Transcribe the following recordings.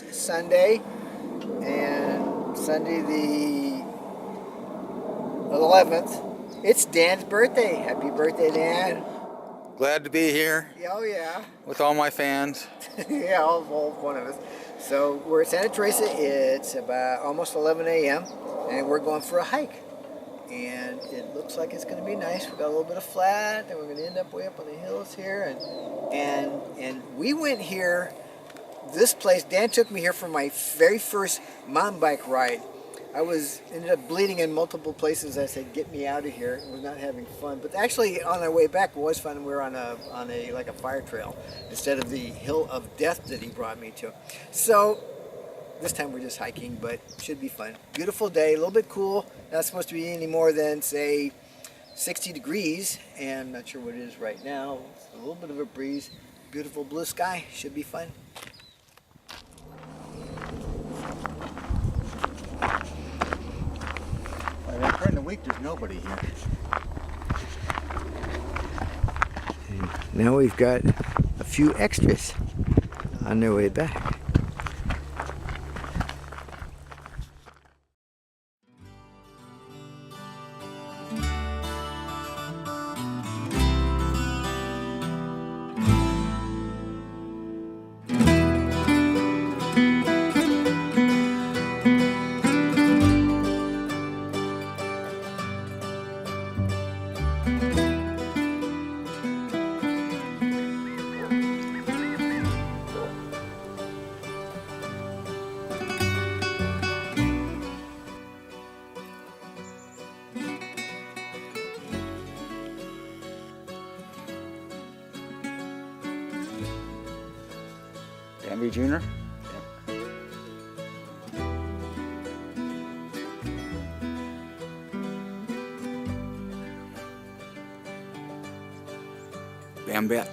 is Sunday, and Sunday the 11th. It's Dan's birthday. Happy birthday, Dan. Glad to be here Oh, yeah. with all my fans. Yeah, all one of us. So we're at Santa Teresa. It's about almost 11 a.m. and we're going for a hike. And it looks like it's going to be nice. We've got a little bit of flat, and we're going to end up way up on the hills here. And we went here, this place, Dan took me here for my very first mountain bike ride. I ended up bleeding in multiple places. I said, get me out of here. I was not having fun. But actually, on our way back, it was fun. We were on like a fire trail instead of the hill of death that he brought me to. So this time we're just hiking, but should be fun. Beautiful day, a little bit cool. Not supposed to be any more than, say, 60 degrees. And I'm not sure what it is right now. It's a little bit of a breeze. Beautiful blue sky. Should be fun. During the week, there's nobody here. And now we've got a few extras on their way back. Danby Jr. Bambette.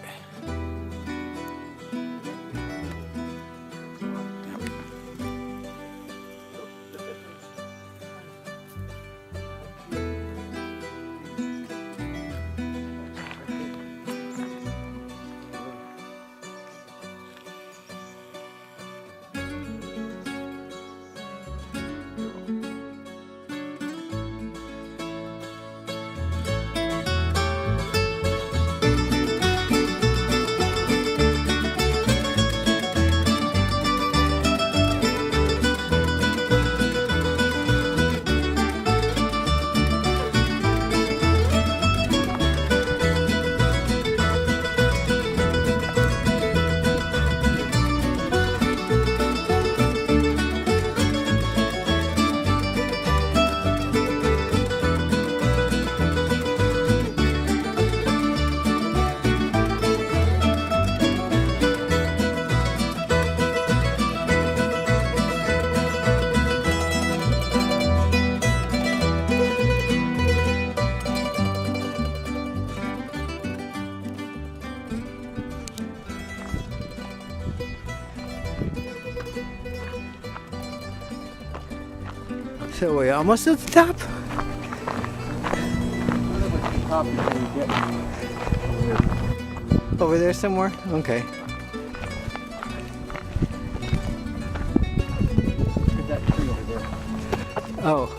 So we're almost at the top. Over there somewhere? Okay. There's that tree over there. Oh,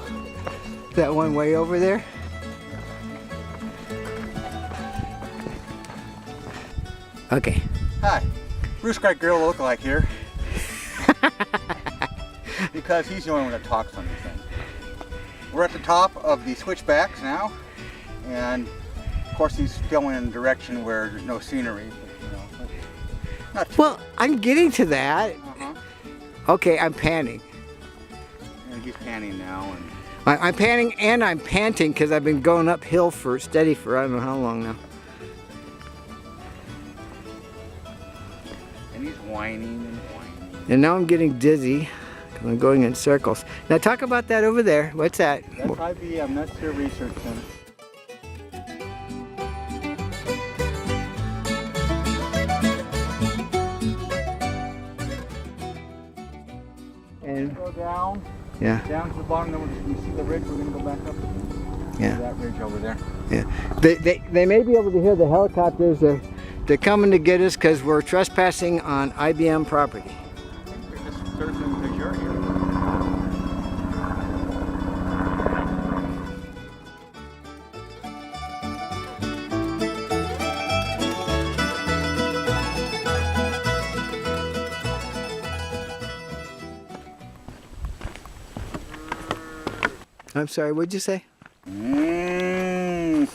that one way over there? Okay. Hi, Bruce Great Girl lookalike here. Because he's the only one that talks on this thing. We're at the top of the switchbacks now, and of course he's filming in a direction where there's no scenery. But, not too Well, I'm getting to that. Okay, I'm panning. And he's panning now, and I'm panning and I'm panting because I've been going uphill steady for I don't know how long now. and he's whining and whining. And now I'm getting dizzy. I'm going in circles. Now talk about that over there. What's that? That's IBM, that's their research center. And Go down, yeah, down to the bottom, then when you see the ridge, we're going to go back up again. yeah, That ridge over there. yeah. They may be able to hear the helicopters. They're coming to get us because we're trespassing on IBM property. surfing because you're here. I'm sorry, what'd you say? Mm.